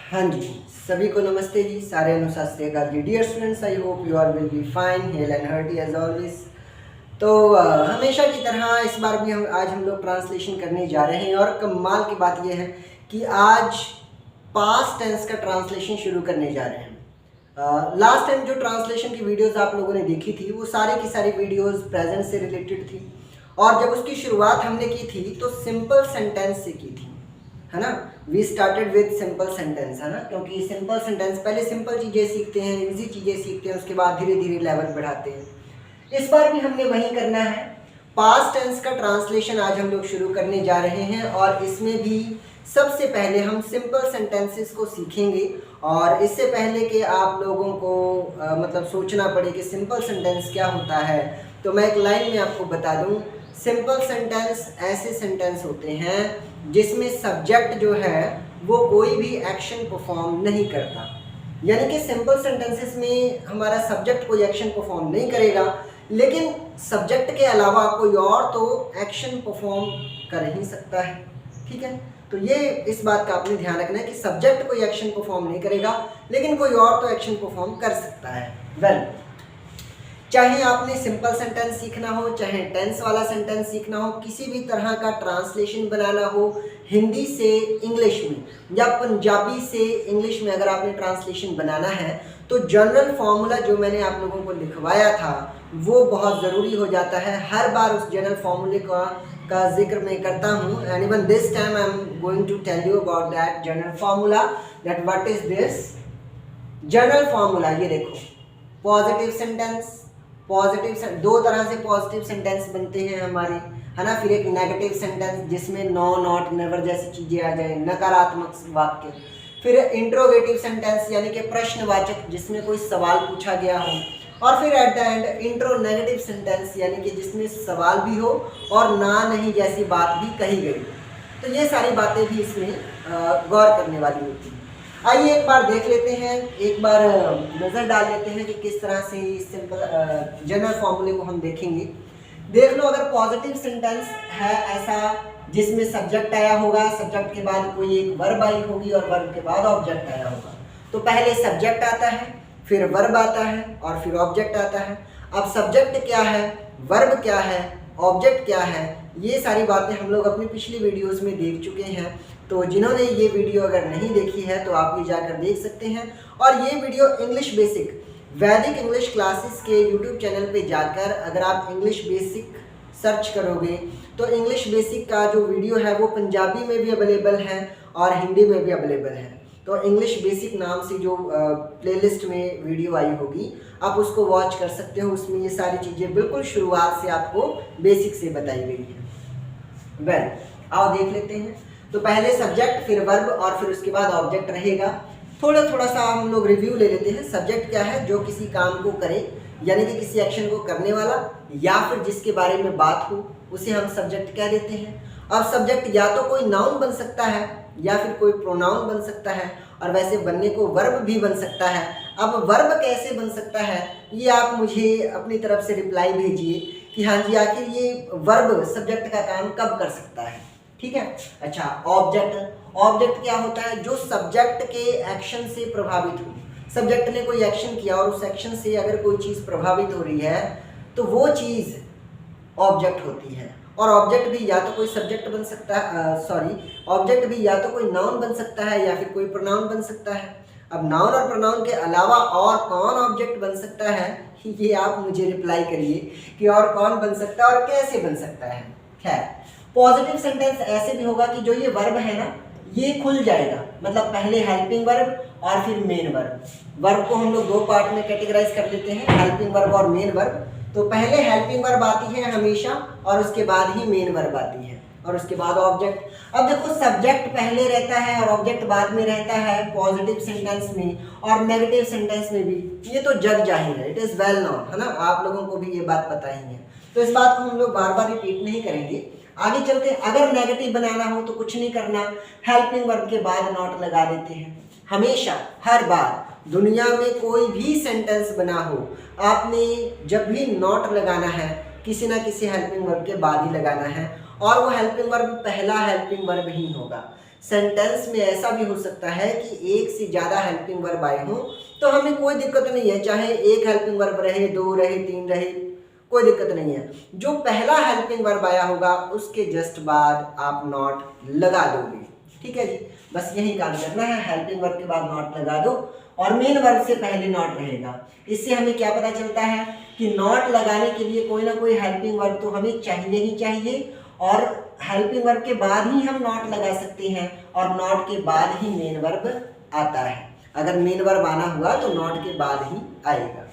हाँ जी, सभी को नमस्ते जी, सारे अनुसार Sat Shri Akal ji. Dear students, I hope you are will be fine, hale and hearty as always. तो हमेशा की तरह इस बार भी हम लोग ट्रांसलेशन करने जा रहे हैं और कमाल की बात यह है कि आज पास्ट टेंस का ट्रांसलेशन शुरू करने जा रहे हैं। लास्ट टाइम जो ट्रांसलेशन की वीडियोस आप लोगों ने देखी थी वो सारी की सारी वीडियोस प्रेजेंट से रिलेटेड थी और जब उसकी शुरुआत हमने की थी तो सिंपल सेंटेंस से की थी, है ना। We started with simple sentence, है ना, क्योंकि सिंपल सेंटेंस पहले सिंपल चीज़ें सीखते हैं, इजी चीज़ें सीखते हैं, उसके बाद धीरे धीरे लेवल बढ़ाते हैं। इस बार भी हमने वही करना है। पास्ट टेंस का ट्रांसलेशन आज हम लोग शुरू करने जा रहे हैं और इसमें भी सबसे पहले हम सिंपल सेंटेंसेस को सीखेंगे। और इससे पहले कि आप लोगों को मतलब सोचना पड़े कि सिंपल सेंटेंस क्या होता है, तो मैं एक लाइन में आपको बता दूं। सिंपल सेंटेंस ऐसे सेंटेंस होते हैं जिसमें सब्जेक्ट जो है वो कोई भी एक्शन परफॉर्म नहीं करता, यानी कि सिंपल सेंटेंसेस में हमारा सब्जेक्ट कोई एक्शन परफॉर्म नहीं करेगा, लेकिन सब्जेक्ट के अलावा कोई और तो एक्शन परफॉर्म कर ही सकता है। ठीक है, तो ये इस बात का आपने ध्यान रखना है कि सब्जेक्ट कोई एक्शन परफॉर्म नहीं करेगा लेकिन कोई और तो एक्शन परफॉर्म कर सकता है। वेल, चाहे आपने सिंपल सेंटेंस सीखना हो, चाहे टेंस वाला सेंटेंस सीखना हो, किसी भी तरह का ट्रांसलेशन बनाना हो, हिंदी से इंग्लिश में या पंजाबी से इंग्लिश में अगर आपने ट्रांसलेशन बनाना है तो जनरल फार्मूला जो मैंने आप लोगों को लिखवाया था वो बहुत ज़रूरी हो जाता है। हर बार उस जनरल फार्मूले का जिक्र मैं करता हूँ, and even this time I am going to tell you about that general formula, that what is this general formula. ये देखो, पॉजिटिव सेंटेंस, दो तरह से पॉजिटिव सेंटेंस बनते हैं हमारे, है ना। फिर एक नेगेटिव सेंटेंस जिसमें नो, नॉट, नेवर जैसी चीज़ें आ जाए, नकारात्मक वाक्य। फिर इंट्रोगेटिव सेंटेंस यानी कि प्रश्नवाचक जिसमें कोई सवाल पूछा गया हो, और फिर एट द एंड इंट्रोनेगेटिव सेंटेंस यानी कि जिसमें सवाल भी हो और ना नहीं जैसी बात भी कही गई। तो ये सारी बातें भी इसमें गौर करने वाली होती हैं। आइए एक बार देख लेते हैं, एक बार नज़र डाल लेते हैं कि किस तरह से सिंपल जनरल फॉर्मूले को हम देखेंगे। देख लो, अगर पॉजिटिव सेंटेंस है ऐसा जिसमें सब्जेक्ट आया होगा, सब्जेक्ट के बाद कोई एक वर्ब आई होगी और वर्ब के बाद ऑब्जेक्ट आया होगा, तो पहले सब्जेक्ट आता है, फिर वर्ब आता है और फिर ऑब्जेक्ट आता है। अब सब्जेक्ट क्या है, वर्ब क्या है, ऑब्जेक्ट क्या है, ये सारी बातें हम लोग अपनी पिछली वीडियोस में देख चुके हैं। तो जिन्होंने ये वीडियो अगर नहीं देखी है तो आप ये जाकर देख सकते हैं। और ये वीडियो इंग्लिश बेसिक वैदिक इंग्लिश क्लासेस के यूट्यूब चैनल पे जाकर अगर आप इंग्लिश बेसिक सर्च करोगे तो इंग्लिश बेसिक का जो वीडियो है वो पंजाबी में भी अवेलेबल है और हिंदी में भी अवेलेबल है। तो इंग्लिश बेसिक नाम से जो प्लेलिस्ट में वीडियो आई होगी आप उसको वॉच कर सकते हो। उसमें ये सारी चीज़ें बिल्कुल शुरुआत से आपको बेसिक से बताई गई है। वेल, आओ देख लेते हैं। तो पहले सब्जेक्ट, फिर वर्ब और फिर उसके बाद ऑब्जेक्ट रहेगा। थोड़ा सा हम लोग रिव्यू ले लेते हैं। सब्जेक्ट क्या है, जो किसी काम को करे, यानी कि किसी एक्शन को करने वाला या फिर जिसके बारे में बात हो उसे हम सब्जेक्ट कह देते हैं। अब सब्जेक्ट या तो कोई नाउन बन सकता है या फिर कोई प्रोनाउन बन सकता है, और वैसे बनने को वर्ब भी बन सकता है। अब वर्ब कैसे बन सकता है ये आप मुझे अपनी तरफ से रिप्लाई भेजिए कि हाँ जी, आखिर ये वर्ब सब्जेक्ट का काम कब कर सकता है। ठीक है, अच्छा, ऑब्जेक्ट क्या होता है, जो सब्जेक्ट के एक्शन से प्रभावित हो। सब्जेक्ट ने कोई एक्शन किया और उस एक्शन से अगर कोई चीज़ प्रभावित हो रही है तो वो चीज़ ऑब्जेक्ट होती है। और ऑब्जेक्ट भी या तो कोई सब्जेक्ट बन सकता है, ऑब्जेक्ट भी या तो कोई नाउन बन सकता है या फिर कोई प्रोनाउन बन सकता है। अब नाउन और प्रोनाउन के अलावा और कौन ऑब्जेक्ट बन सकता है ये आप मुझे रिप्लाई करिए कि और कौन बन सकता है और कैसे बन सकता है। खैर, पॉजिटिव सेंटेंस ऐसे भी होगा कि जो ये वर्ब है ना ये खुल जाएगा, मतलब पहले हेल्पिंग वर्ब और फिर मेन वर्ब। वर्ब को हम लोग दो पार्ट में कैटेगराइज कर देते हैं, हेल्पिंग वर्ब और मेन वर्ब। तो पहले हेल्पिंग वर्ब आती है हमेशा और उसके बाद ही मेन वर्ब आती है और उसके बाद ऑब्जेक्ट। अब देखो, सब्जेक्ट पहले रहता है और ऑब्जेक्ट बाद में रहता है पॉजिटिव सेंटेंस में और नेगेटिव सेंटेंस में भी। ये तो जग जाहिर है, इट इज़ वेल नोन, है ना, आप लोगों को भी ये बात पता ही है। तो इस बात को हम लोग बार बार रिपीट नहीं करेंगे। आगे चलते हैं। अगर नेगेटिव बनाना हो तो कुछ नहीं करना, हेल्पिंग वर्ब के बाद नॉट लगा देते हैं। हमेशा, हर बार, दुनिया में कोई भी सेंटेंस बना हो, आपने जब भी नॉट लगाना है किसी ना किसी हेल्पिंग वर्ब के बाद ही लगाना है, और वो हेल्पिंग वर्ब पहला हेल्पिंग वर्ब ही होगा। सेंटेंस में ऐसा भी हो सकता है कि एक से ज़्यादा हेल्पिंग वर्ब आए हो, तो हमें कोई दिक्कत नहीं है, चाहे एक हेल्पिंग वर्ब रहे, 2 रहे, 3 रहे, कोई दिक्कत नहीं है। जो पहला हेल्पिंग वर्ब आया होगा उसके जस्ट बाद आप नॉट लगा दोगे। ठीक है जी, बस यही काम करना है, हेल्पिंग वर्ब के बाद नॉट लगा दो और मेन वर्ब से पहले नॉट रहेगा। इससे हमें क्या पता चलता है कि नॉट लगाने के लिए कोई ना कोई हेल्पिंग वर्ब तो हमें चाहिए ही चाहिए, और हेल्पिंग वर्ब के बाद ही हम नॉट लगा सकते हैं, और नॉट के बाद ही मेन वर्ब आता है। अगर मेन वर्ब आना हुआ तो नॉट के बाद ही आएगा,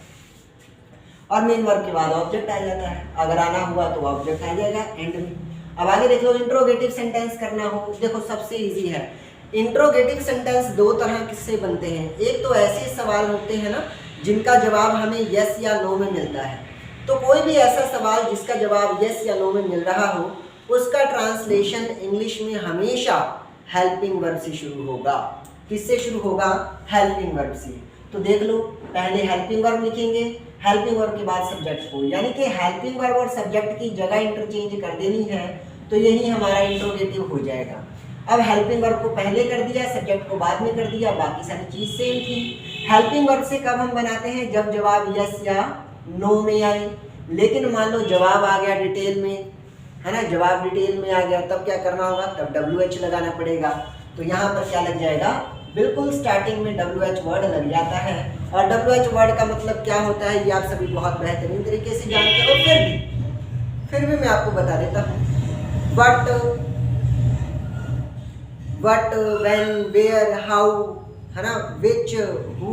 और मेन वर्ब के बाद ऑब्जेक्ट आ जाता है। अगर आना हुआ तो ऑब्जेक्ट आ जाएगा एंड में। अब आगे देख लो, इंट्रोगेटिव सेंटेंस करना हो, देखो सबसे इजी है। इंट्रोगेटिव सेंटेंस दो तरह किससे बनते हैं। एक तो ऐसे सवाल होते हैं ना जिनका जवाब हमें यस या नो में मिलता है। तो कोई भी ऐसा सवाल जिसका जवाब यस या नो में मिल रहा हो, उसका ट्रांसलेशन इंग्लिश में हमेशा हेल्पिंग वर्ब से शुरू होगा। किससे शुरू होगा? हेल्पिंग वर्ब से। तो देख लो, पहले हेल्पिंग वर्ब लिखेंगे, हेल्पिंग वर्ब के बाद सब्जेक्ट को, यानी कि हेल्पिंग वर्ब और सब्जेक्ट की जगह इंटरचेंज कर देनी है, तो यही हमारा इंट्रोगेटिव हो जाएगा। अब हेल्पिंग वर्ब को पहले कर दिया, सब्जेक्ट को बाद में कर दिया, बाकी सारी चीज़ सेम थी। हेल्पिंग वर्ब से कब हम बनाते हैं? जब जवाब यस या नो में आए। लेकिन मान लो जवाब आ गया डिटेल में, है ना, जवाब डिटेल में आ गया, तब क्या करना होगा? तब WH लगाना पड़ेगा। तो यहाँ पर क्या लग जाएगा? बिल्कुल स्टार्टिंग में WH वर्ड लग जाता है। और WH वर्ड का मतलब क्या होता है ये आप सभी बहुत बेहतरीन तरीके से जानते हो, फिर भी मैं आपको बता देता हूँ। वट, व्हेन, वेयर, हाउ, है ना, विच, हु,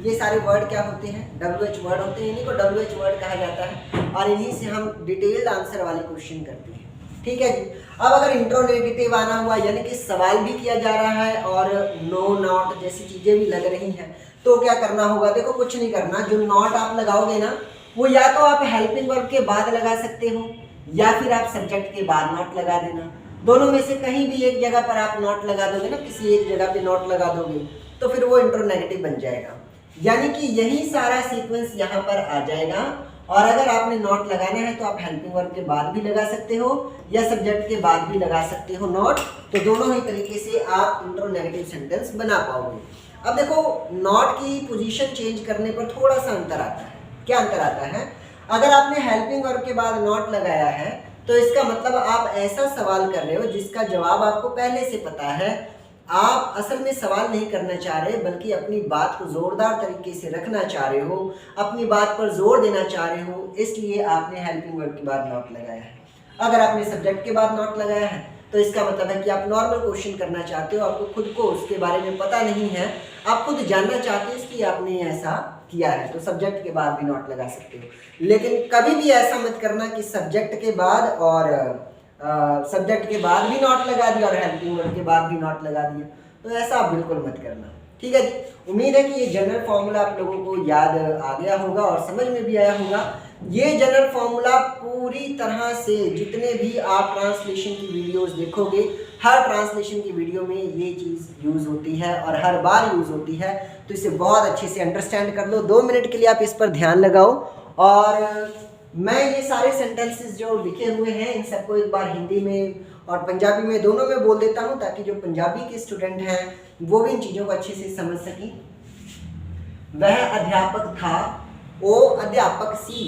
ये सारे वर्ड क्या होते हैं? WH वर्ड होते हैं। इन्हीं को WH वर्ड कहा जाता है, और इन्हीं से हम डिटेल्ड आंसर वाले क्वेश्चन करते हैं। ठीक है जी। अब अगर इंट्रोगेटिव आना हुआ, यानी कि सवाल भी किया जा रहा है और नो, नॉट जैसी चीज़ें भी लग रही हैं, तो क्या करना होगा? देखो कुछ नहीं करना, जो नॉट आप लगाओगे ना, वो या तो आप हेल्पिंग वर्ब के बाद लगा सकते हो, या फिर आप सब्जेक्ट के बाद नॉट लगा देना। दोनों में से कहीं भी एक जगह पर आप नॉट लगा दोगे ना, किसी एक जगह पे नॉट लगा दोगे, तो फिर वो इंट्रोनेगेटिव बन जाएगा। यानी कि यही सारा सीक्वेंस यहाँ पर आ जाएगा। और अगर आपने नॉट लगाना है तो आप हेल्पिंग वर्ब के बाद भी लगा सकते हो, या सब्जेक्ट के बाद भी लगा सकते हो नॉट। तो दोनों ही तरीके से आप इंट्रोनेगेटिव सेंटेंस बना पाओगे। अब देखो, नॉट की पोजीशन चेंज करने पर थोड़ा सा अंतर आता है। क्या अंतर आता है? अगर आपने हेल्पिंग वर्ब के बाद नॉट लगाया है, तो इसका मतलब आप ऐसा सवाल कर रहे हो जिसका जवाब आपको पहले से पता है। आप असल में सवाल नहीं करना चाह रहे, बल्कि अपनी बात को जोरदार तरीके से रखना चाह रहे हो, अपनी बात पर जोर देना चाह रहे हो, इसलिए आपने हेल्पिंग वर्ब के बाद नॉट लगाया है। अगर आपने सब्जेक्ट के बाद नॉट लगाया है, तो इसका मतलब है कि आप नॉर्मल क्वेश्चन करना चाहते हो, आपको खुद को उसके बारे में पता नहीं है, आप खुद जानना चाहते हो, इसलिए आपने ऐसा किया है। तो सब्जेक्ट के बाद भी नॉट लगा सकते हो। लेकिन कभी भी ऐसा मत करना कि सब्जेक्ट के बाद और सब्जेक्ट के बाद भी नॉट लगा दिया और हेल्पिंग वर्ब के बाद भी नॉट लगा दिया, तो ऐसा आप बिल्कुल मत करना। ठीक है जी। उम्मीद है कि ये जनरल फॉर्मूला आप लोगों को याद आ गया होगा और समझ में भी आया होगा। ये जनरल फॉर्मूला पूरी तरह से, जितने भी आप ट्रांसलेशन की वीडियोस देखोगे, हर ट्रांसलेशन की वीडियो में ये चीज़ यूज़ होती है और हर बार यूज़ होती है। तो इसे बहुत अच्छे से अंडरस्टैंड कर लो। 2 मिनट के लिए आप इस पर ध्यान लगाओ। और मैं ये सारे सेंटेंसेस जो लिखे हुए हैं, इन सबको एक बार हिंदी में और पंजाबी में, दोनों में बोल देता हूँ, ताकि जो पंजाबी के स्टूडेंट हैं वो भी इन चीज़ों को अच्छे से समझ सकें। वह अध्यापक था, वो अध्यापक सी,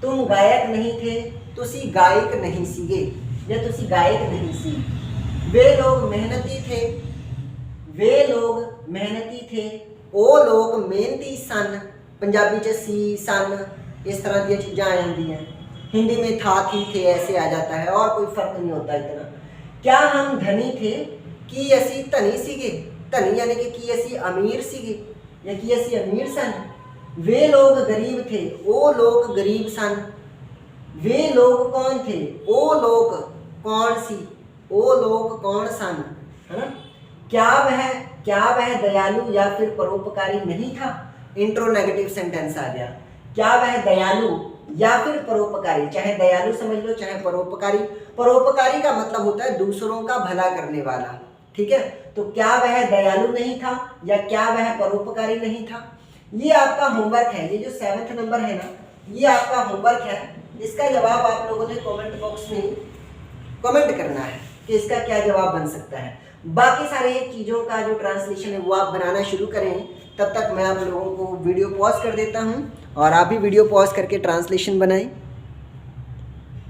तुम गायक नहीं थे, तुसी गायक नहीं सीगे, या तुसी गायक नहीं सी। वे लोग मेहनती थे, वे लोग मेहनती थे, वो लोग मेहनती सन। पंजाबी च सी, सन, इस तरह की चीज़ें आ जाती हैं। हिंदी में था, थी, थे ऐसे आ जाता है, और कोई फर्क नहीं होता इतना। क्या हम धनी थे कि असी धनी सीगे? धनी यानी कि असी अमीर सीगे, या कि असी अमीर सन। वे लोग गरीब थे, वो लोग गरीब सन। वे लोग कौन थे? वो लोग कौन सी, वो लोग कौन सन, है ना। क्या वह दयालु या फिर परोपकारी नहीं था? इंट्रोनेगेटिव सेंटेंस आ गया। क्या वह दयालु या फिर परोपकारी, चाहे दयालु समझ लो चाहे परोपकारी। परोपकारी का मतलब होता है दूसरों का भला करने वाला। ठीक है, तो क्या वह दयालु नहीं था या क्या वह परोपकारी नहीं था? ये आपका होमवर्क है। ये जो 7वां नंबर है ना, ये आपका होमवर्क है। इसका जवाब आप लोगों ने कमेंट बॉक्स में कमेंट करना है कि इसका क्या जवाब बन सकता है। बाकी सारे चीज़ों का जो ट्रांसलेशन है वो आप बनाना शुरू करें। तब तक मैं आप लोगों को वीडियो पॉज कर देता हूँ और आप भी वीडियो पॉज करके ट्रांसलेशन बनाएं।